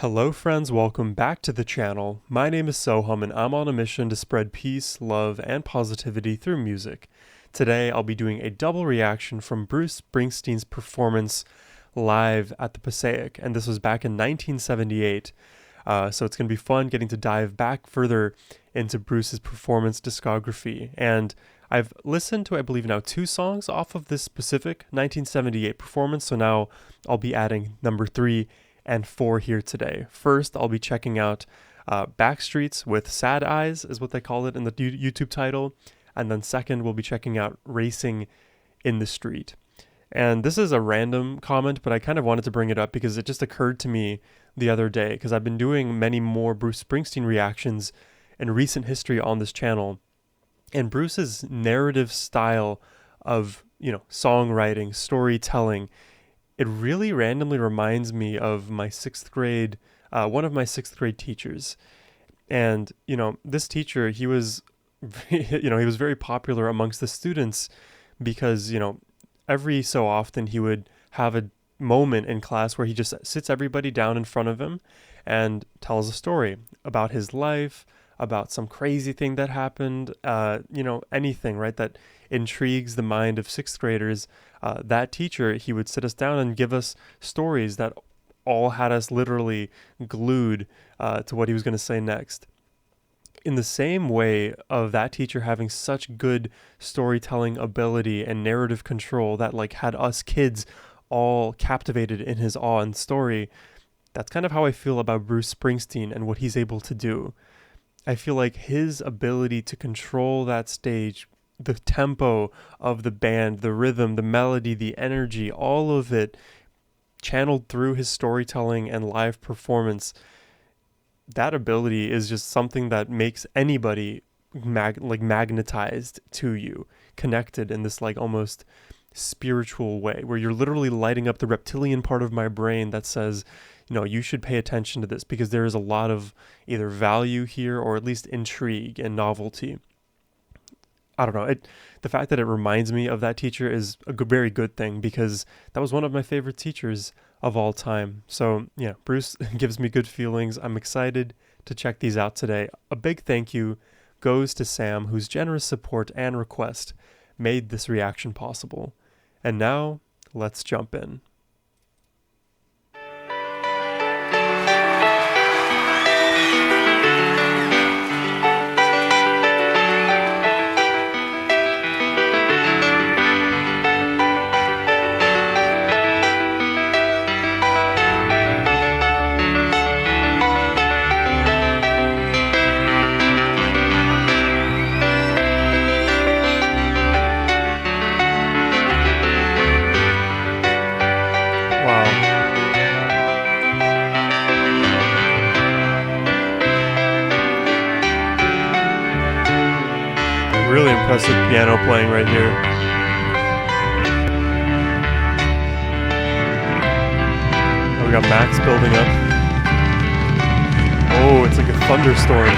Hello friends, welcome back to the channel. My name is Sohum and I'm on a mission to spread peace, love, and positivity through music. Today I'll be doing a double reaction from Bruce Springsteen's performance live at the Passaic, and this was back in 1978. So it's going to be fun getting to dive back further into Bruce's performance discography. And I've listened to, I believe now, 2 songs off of this specific 1978 performance, so now I'll be adding number 3 and 4 here today. First, I'll be checking out Backstreets with Sad Eyes, is what they call it in the YouTube title. And then second, we'll be checking out Racing in the Street. And this is a random comment, but I kind of wanted to bring it up because it just occurred to me the other day, because I've been doing many more Bruce Springsteen reactions in recent history on this channel. And Bruce's narrative style of, songwriting, storytelling, it really randomly reminds me of my 6th grade, one of my 6th grade teachers. And, this teacher, he was, he was very popular amongst the students because, every so often he would have a moment in class where he just sits everybody down in front of him and tells a story about his life, about some crazy thing that happened, anything, right, that intrigues the mind of 6th graders. That teacher, he would sit us down and give us stories that all had us literally glued to what he was going to say next. In the same way of that teacher having such good storytelling ability and narrative control that had us kids all captivated in his awe and story, that's kind of how I feel about Bruce Springsteen and what he's able to do. I feel like his ability to control that stage, the tempo of the band, the rhythm, the melody, the energy, all of it channeled through his storytelling and live performance, that ability is just something that makes anybody magnetized to you, connected in this almost spiritual way, where you're literally lighting up the reptilian part of my brain that says, you should pay attention to this because there is a lot of either value here or at least intrigue and novelty. I don't know. The fact that it reminds me of that teacher is a very good thing because that was one of my favorite teachers of all time. So yeah, Bruce gives me good feelings. I'm excited to check these out today. A big thank you goes to Sam, whose generous support and request made this reaction possible. And now, let's jump in. Really impressive piano playing right here. Oh, we got Max building up. Oh, it's like a thunderstorm.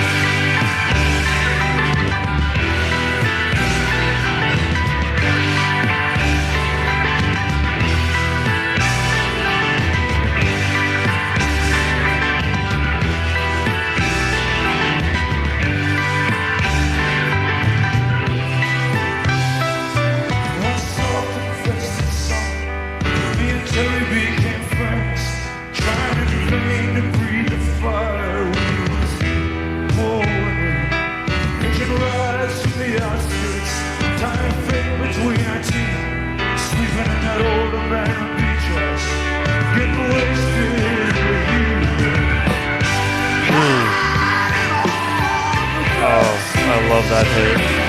I love that hit.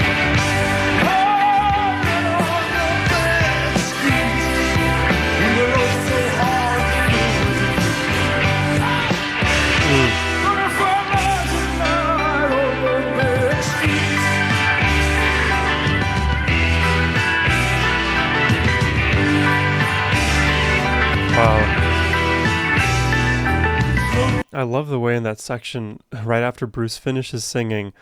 Wow. I love the way in that section, right after Bruce finishes singing,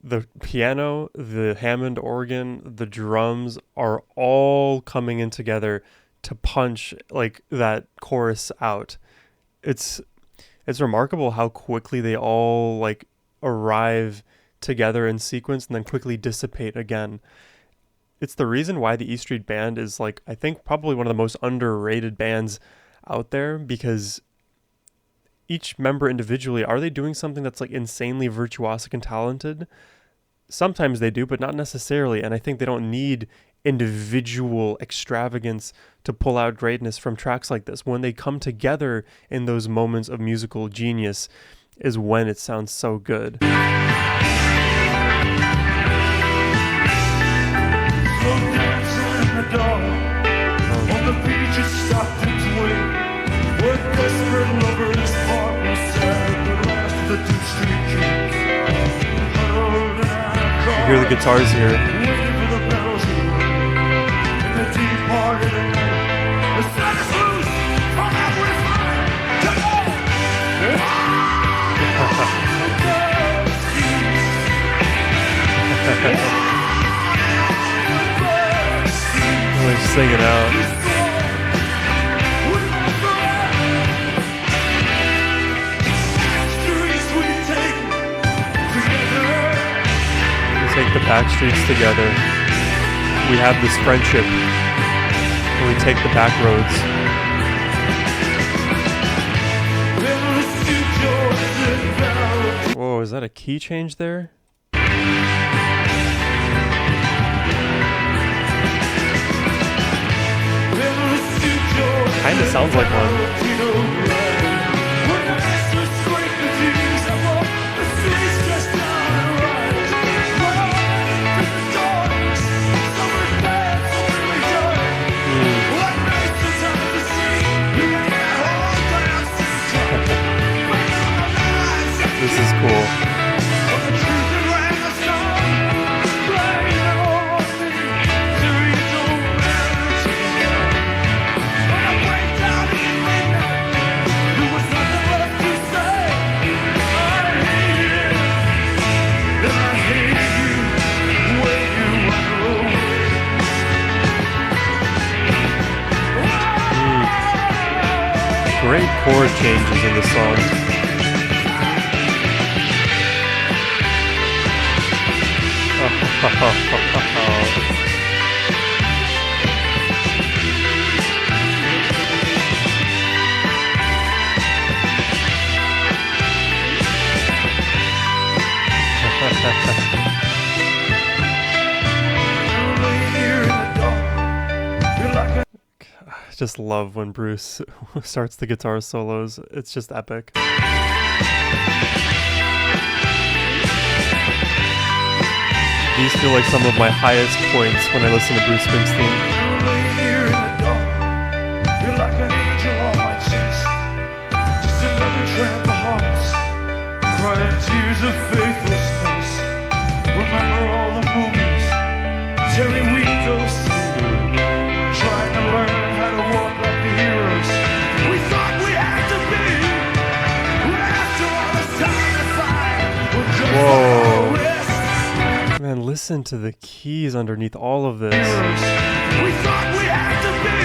the piano, the Hammond organ, the drums are all coming in together to punch that chorus out. It's It's remarkable how quickly they all like arrive together in sequence and then quickly dissipate again. It's the reason why the E Street Band is like, I think, probably one of the most underrated bands out there, because each member individually, are they doing something that's like insanely virtuosic and talented? Sometimes they do, but not necessarily. And I think they don't need individual extravagance to pull out greatness from tracks like this. When they come together in those moments of musical genius is when it sounds so good. On the beach it stopped its way, where desperate lovers partners sat at the last of the 2nd Street Kings. You hear the guitars here. Waiting for the bells to ring. In the deep part of the night, the sun is loose. Come out with fire. Come on! Really sing it out. We take the Backstreets together. We have this friendship. And we take the back roads. Whoa, is that a key change there? Kinda sounds like one. This is cool. Great chord changes in the song. I just love when Bruce starts the guitar solos. It's just epic. These feel like some of my highest points when I listen to Bruce Springsteen. You're like an angel on my chest, just another tramp of hearts, crying tears of faithlessness. Remember all the movies, tearing windows, trying to learn how to walk like the heroes we thought we had to be. After all this time to fight, we're just whoa. Man, listen to the keys underneath all of this. We thought we had to be.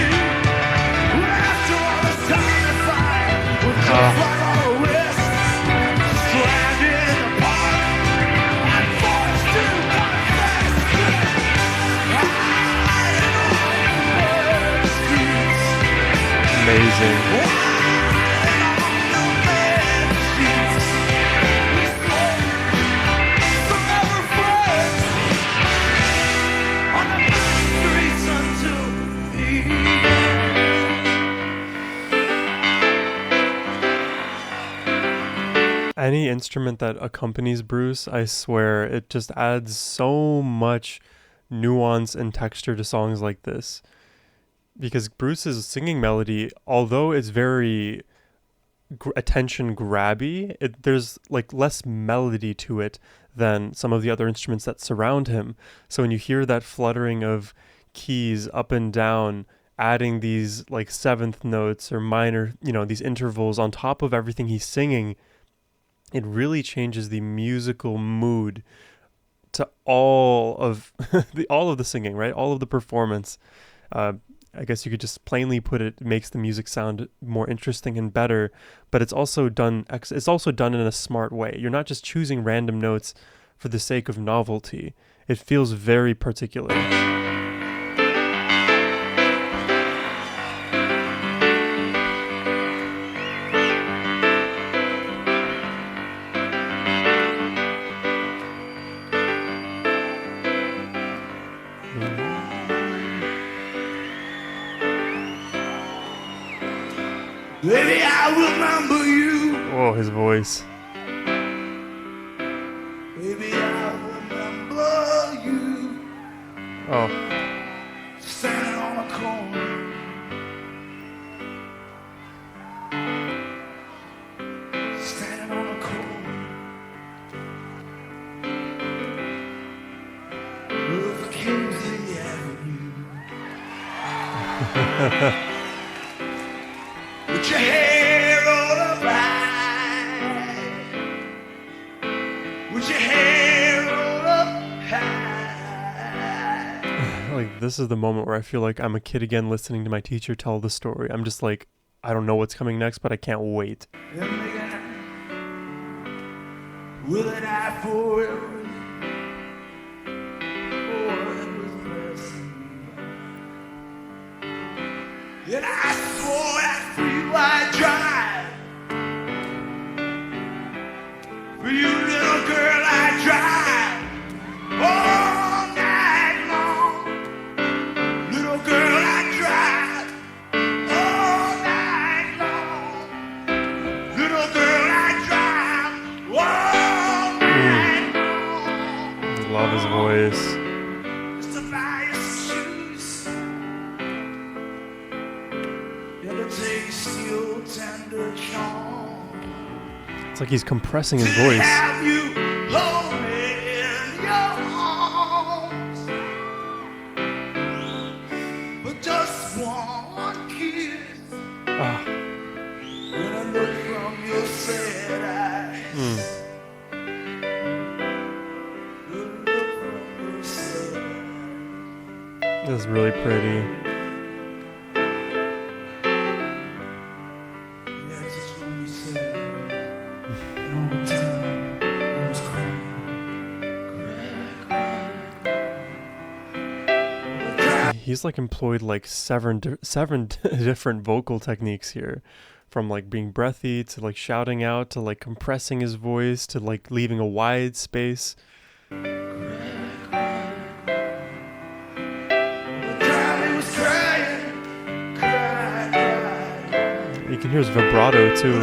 After all this time to fight, we're just like our wrists, stranded apart and forced to confess. Amazing. Any instrument that accompanies Bruce, I swear, it just adds so much nuance and texture to songs like this. Because Bruce's singing melody, although it's very attention grabby, there's like less melody to it than some of the other instruments that surround him. So when you hear that fluttering of keys up and down, adding these like seventh notes or minor, these intervals on top of everything he's singing, it really changes the musical mood to all of the singing, right? All of the performance. And I guess you could just plainly put it, makes the music sound more interesting and better, but it's also done in a smart way. You're not just choosing random notes for the sake of novelty. It feels very particular. Baby, I remember you. Oh, his voice. Baby, I remember you. Oh. Standing on a corner. Standing on a corner. Of Kingsley Avenue. With your hair all up high. With your hair all up high. Like, this is the moment where I feel like I'm a kid again listening to my teacher tell the story. I'm just like, I don't know what's coming next, but I can't wait. With an eye for everything. And I swore that for you I'd drive. For you, little girl, I'd drive all night long. Little girl, I'd drive all night long. Little girl, I'd drive all night long. Love his voice. Just to buy your shoes. Taste your tender charm. It's like he's compressing his voice. Have you hold me in your arms? But just one kiss. Ah. When I look from your sad eyes. Look from your sad eyes. This is really pretty. He's like employed like seven different vocal techniques here, from like being breathy to like shouting out to like compressing his voice to like leaving a wide space. You can hear his vibrato too.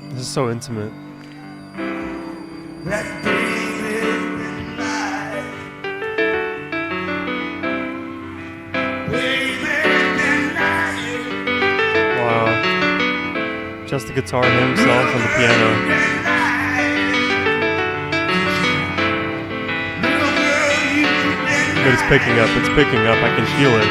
This is so intimate. Wow. Just the guitar and himself on the piano. But it's picking up, I can feel it.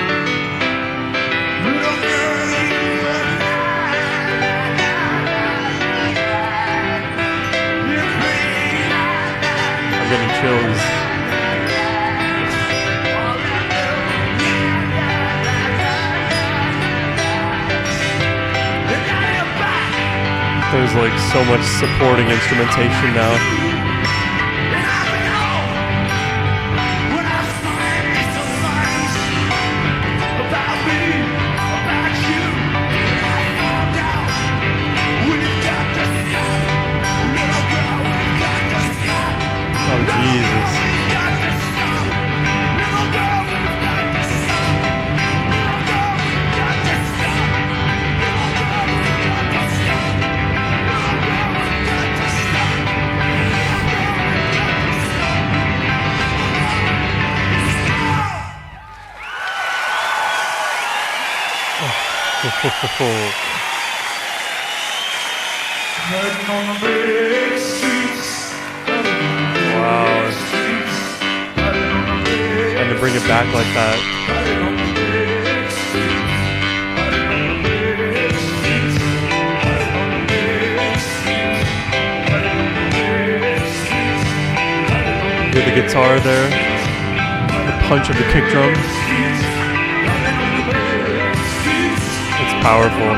I'm getting chills. There's like so much supporting instrumentation now. Oh, Jesus. Riding on the big streets. Wow. Riding on the big And to bring it back like that. Riding on the big streets. Riding on the big streets. Riding on the big streets. Riding on the big streets. Riding on the Hear the guitar there. The punch of the kick drum. It's powerful.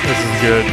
This is good.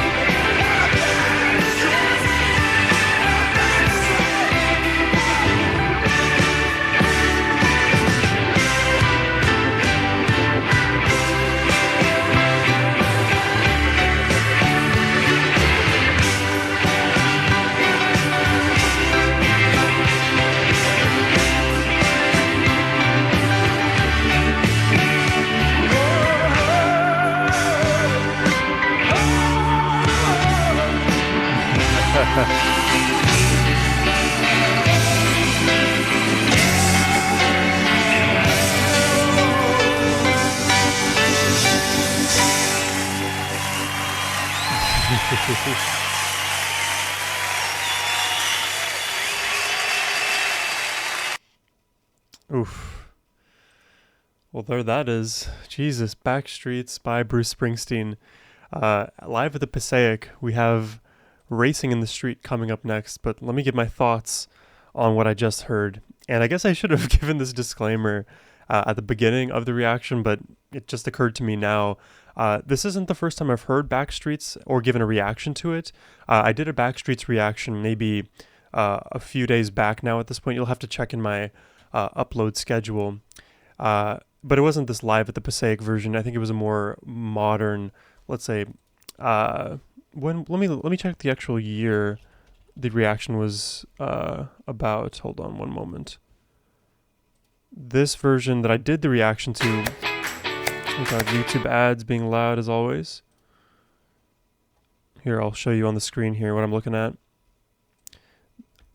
Oof. Well, there that is. Jesus, Backstreets by Bruce Springsteen. Live at the Passaic, we have Racing in the Street coming up next, but let me give my thoughts on what I just heard. And I guess I should have given this disclaimer at the beginning of the reaction, but it just occurred to me now. This isn't the first time I've heard Backstreets or given a reaction to it. I did a Backstreets reaction maybe a few days back now at this point. You'll have to check in my upload schedule. But it wasn't this Live at the Passaic version. I think it was a more modern, let's say, let me check the actual year the reaction was about. Hold on one moment. This version that I did the reaction to, we got YouTube ads being loud as always. Here, I'll show you on the screen here what I'm looking at.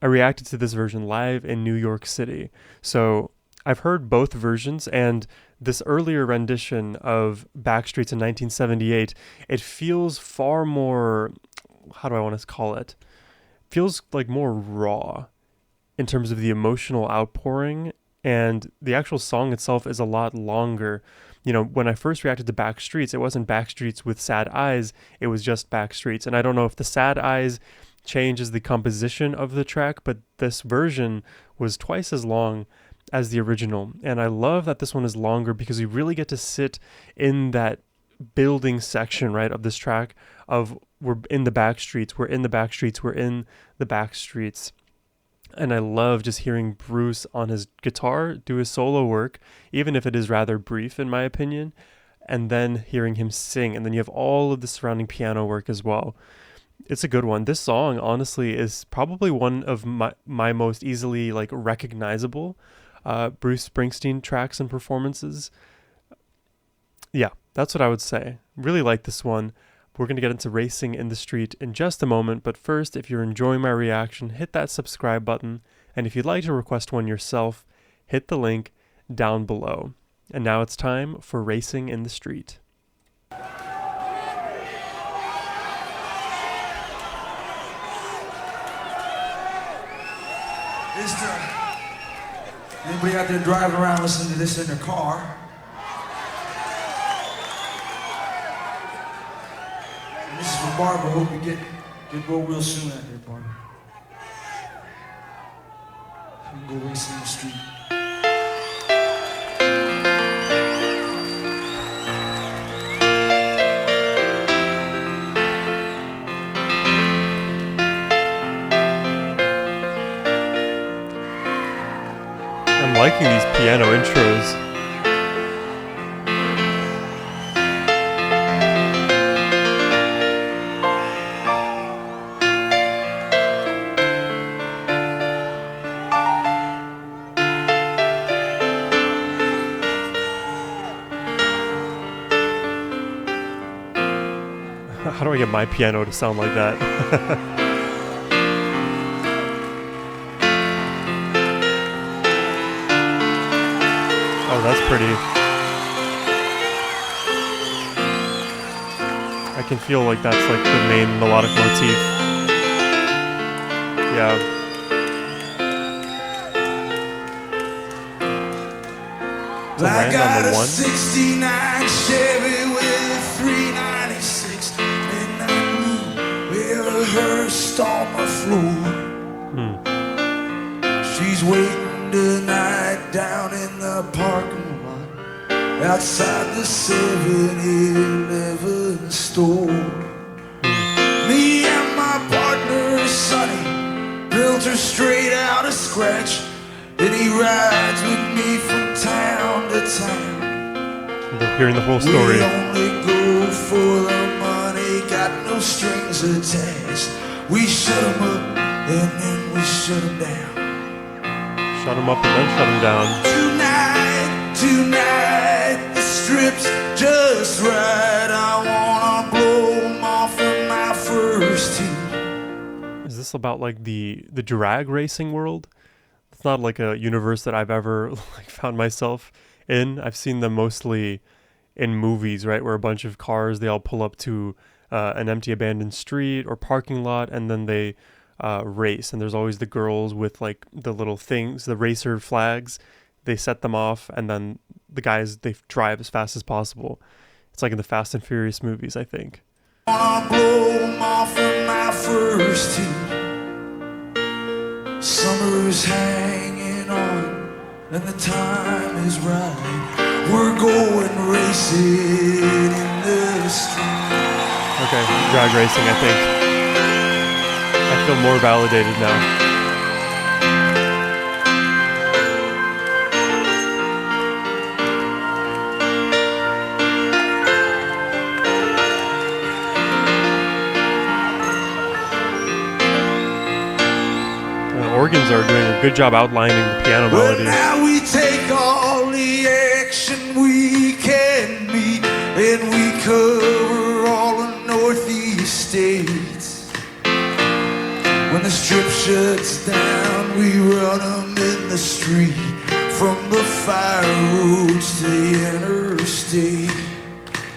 I reacted to this version live in New York City. So I've heard both versions, and this earlier rendition of Backstreets in 1978, it feels far more, how do I want to call it? Feels like more raw in terms of the emotional outpouring, and the actual song itself is a lot longer. You know, when I first reacted to Backstreets, it wasn't Backstreets with sad eyes, it was just Backstreets. And I don't know if the sad eyes changes the composition of the track, but this version was twice as long as the original. And I love that this one is longer because we really get to sit in that building section, right, of this track of we're in the Backstreets, we're in the Backstreets, we're in the Backstreets. And I love just hearing Bruce on his guitar do his solo work, even if it is rather brief in my opinion, and then hearing him sing. And then you have all of the surrounding piano work as well. It's a good one. This song, honestly, is probably one of my most easily like recognizable Bruce Springsteen tracks and performances. Yeah, that's what I would say. Really like this one. We're going to get into Racing in the Street in just a moment, but first, if you're enjoying my reaction, hit that subscribe button, and if you'd like to request one yourself, hit the link down below. And now it's time for Racing in the Street. Anybody out there driving around listening to this in their car? And this is for Barbara. Hope you get well real soon out there, Barbara. You can go racing in the street. liking these piano intros. How do I get my piano to sound like that? Oh, that's pretty. I can feel like that's like the main melodic motif. Yeah. To I land got on the a one. 69 Chevy with a 396 midnight blue rehearsed on the floor. She's waiting tonight down in the parking lot outside the 7-Eleven store. Me and my partner Sonny built her straight out of scratch, and he rides with me from town to town. They're hearing the whole story. We only go for the money, got no strings attached. We shut 'em up and then we shut 'em down. Shut him up and then shut him down. Tonight, the strip's just right. I wanna blow 'em off in my first tee. Is this about like the drag racing world? It's not like a universe that I've ever like found myself in. I've seen them mostly in movies, right, where a bunch of cars, they all pull up to an empty abandoned street or parking lot, and then they race. And there's always the girls with like the little things, the racer flags. They set them off, and then the guys, they drive as fast as possible. It's like in the Fast and Furious movies, I think. Wanna blow 'em off in my first tee. Summer's hanging on, and the time is right. We're going racing in the street. Okay, drag racing, I think. I feel more validated now. Organs are doing a good job outlining the piano Well, melodies. now we take all the action we can meet, and we cover all the northeast states. When the strip shuts down, we run 'em in the street, from the fire roads to the interstate.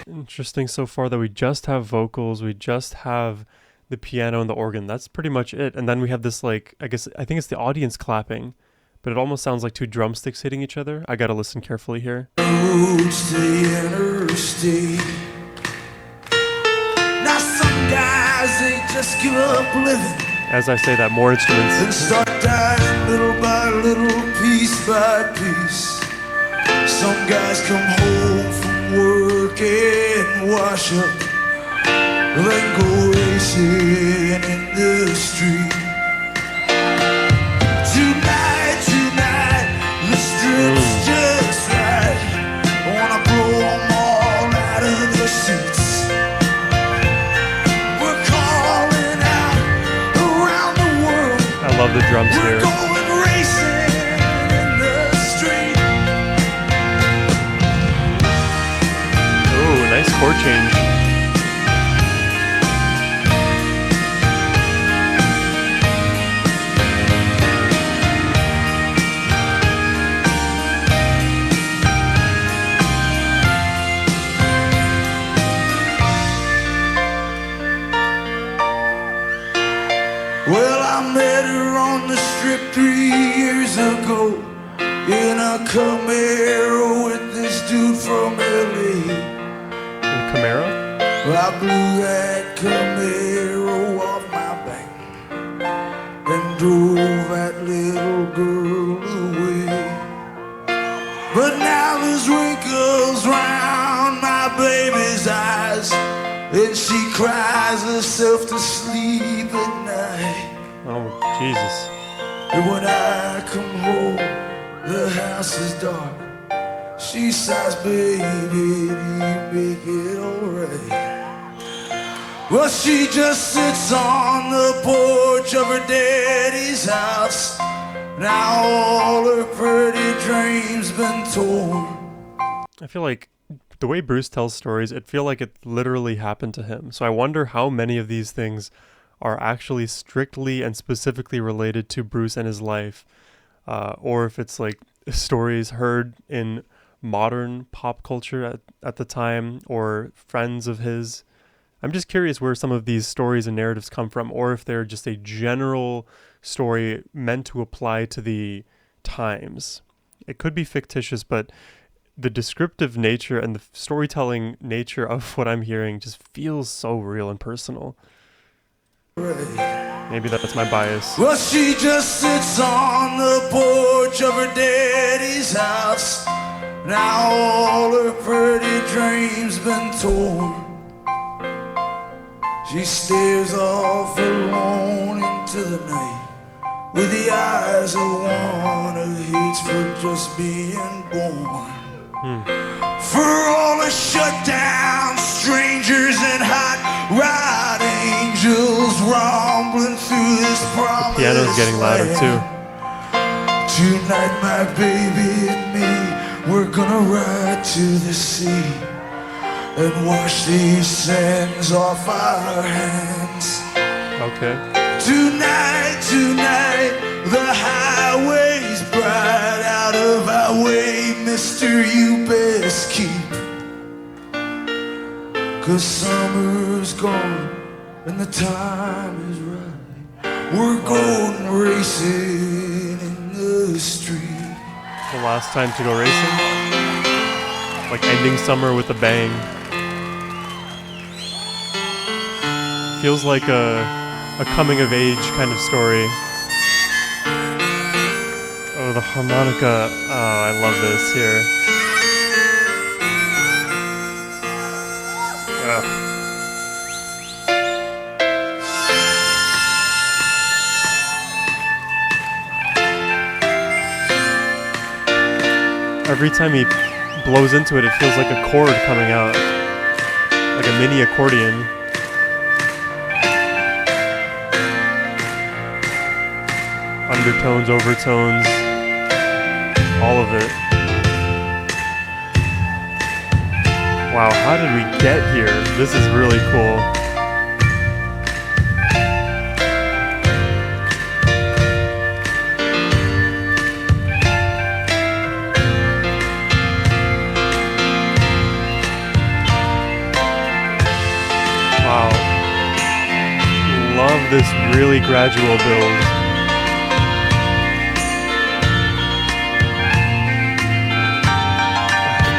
Interesting so far that we just have vocals, we just have the piano and the organ. That's pretty much it. And then we have this like, I think it's the audience clapping, but it almost sounds like two drumsticks hitting each other. I gotta listen carefully here. Roads to the interstate. Now some guys, they just give up living As I say that, more and instruments. start dying little by little, piece by piece. Some guys come home from work and wash up, then go racing in the street. Tonight, the strip's just right. I wanna blow 'em all out of the seats. We're calling out around the world. I love the drums We're here. going racing in the street. Ooh, nice chord change. Well, I met her on the strip 3 years ago in a Camaro with this dude from LA. The Camaro? Well, I blew that Camaro off my back and drove that little girl away. But now there's wrinkles round my baby's eyes, and she cries herself to sleep at night. Oh, Jesus. And when I come home, The house is dark. She sighs, baby, do you make it alright? Well, she just sits on the porch of her daddy's house. Now all her pretty dreams been torn. I feel like the way Bruce tells stories, it feel like it literally happened to him. So I wonder how many of these things are actually strictly and specifically related to Bruce and his life, or if it's like stories heard in modern pop culture at the time, or friends of his. I'm just curious where some of these stories and narratives come from, or if they're just a general story meant to apply to the times. It could be fictitious, but the descriptive nature and the storytelling nature of what I'm hearing just feels so real and personal. Maybe that's my bias. Well, she just sits on the porch of her daddy's house. Now all her pretty dreams been torn. She stares off alone into the night with the eyes of one who hates for just being born. For all the shut down strangers and hot rod angels rumbling through this promised Piano's getting louder too. Tonight my baby and me, we're gonna ride to the sea and wash these sands off our hands. Okay. Tonight, the highway's bright. Out of our way, mister, you best keep. 'Cause summer's gone and the time is right. We're going racing in the street. The last time to go racing? Like ending summer with a bang. Feels like a coming of age kind of story. Oh, the harmonica. Oh, I love this here. Ugh. Every time he blows into it, it feels like a chord coming out. Like a mini accordion. Undertones, overtones, all of it. Wow, how did we get here? This is really cool. Wow. Love this really gradual build.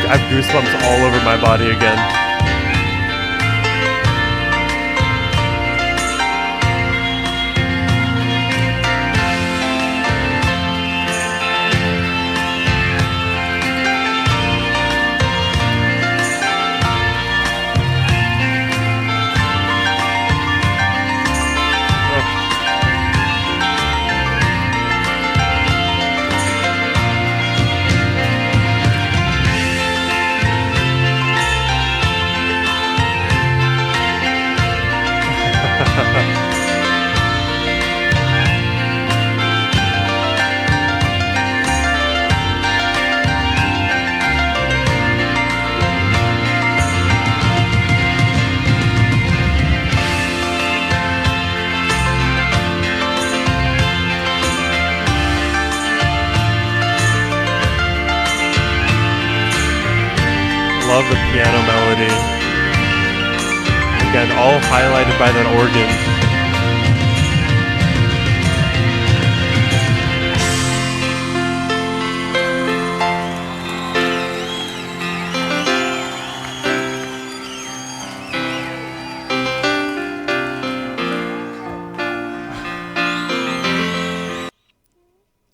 I have goosebumps all over my body again. Love the piano melody. Again, all highlighted by that organ.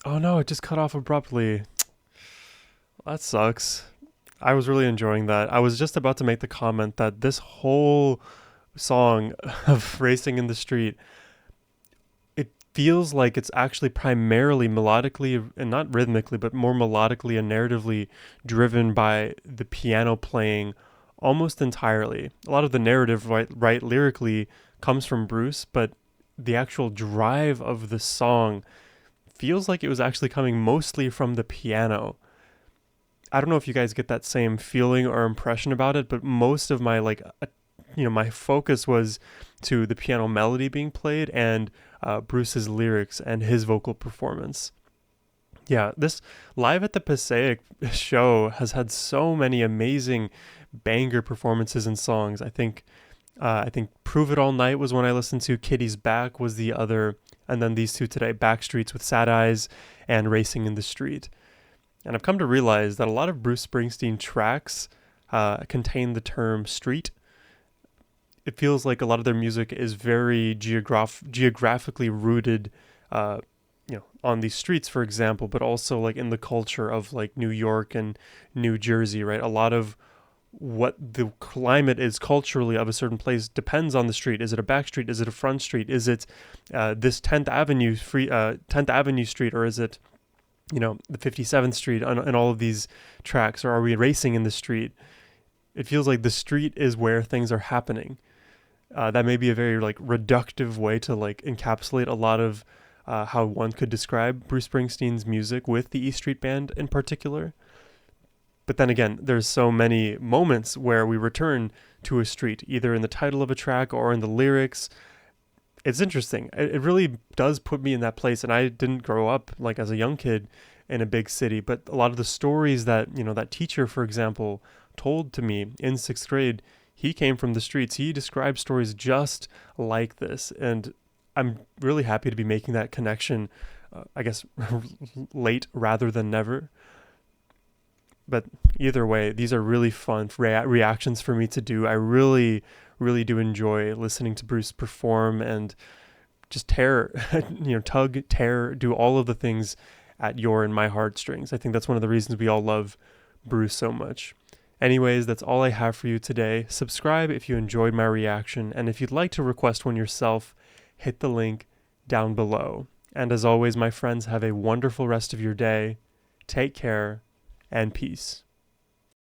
Oh no, it just cut off abruptly. That sucks. I was really enjoying that. I was just about to make the comment that this whole song of Racing in the Street, it feels like it's actually primarily melodically, and not rhythmically, but more melodically and narratively driven by the piano playing almost entirely. A lot of the narrative, right lyrically, comes from Bruce, but the actual drive of the song feels like it was actually coming mostly from the piano. I don't know if you guys get that same feeling or impression about it, but most of my my focus was to the piano melody being played and Bruce's lyrics and his vocal performance. Yeah, this Live at the Passaic show has had so many amazing banger performances and songs. I think Prove It All Night was one I listened to. Kitty's Back was the other, and then these two today, Backstreets with Sad Eyes and Racing in the Street. And I've come to realize that a lot of Bruce Springsteen tracks contain the term street. It feels like a lot of their music is very geographically rooted, on these streets, for example, but also like in the culture of like New York and New Jersey, right? A lot of what the climate is culturally of a certain place depends on the street. Is it a back street? Is it a front street? Is it this 10th Avenue street, or is it the 57th Street and all of these tracks, or are we racing in the street? It feels like the street is where things are happening. That may be a very like reductive way to like encapsulate a lot of how one could describe Bruce Springsteen's music with the E Street Band in particular. But then again, there's so many moments where we return to a street, either in the title of a track or in the lyrics. It's interesting. It really does put me in that place. And I didn't grow up like as a young kid in a big city, but a lot of the stories that, that teacher, for example, told to me in 6th grade, he came from the streets. He described stories just like this. And I'm really happy to be making that connection, I guess, late rather than never. But either way, these are really fun reactions for me to do. I really, really do enjoy listening to Bruce perform and just tug, tear, do all of the things at your and my heartstrings. I think that's one of the reasons we all love Bruce so much. Anyways, that's all I have for you today. Subscribe if you enjoyed my reaction, and if you'd like to request one yourself, hit the link down below. And as always, my friends, have a wonderful rest of your day. Take care and peace.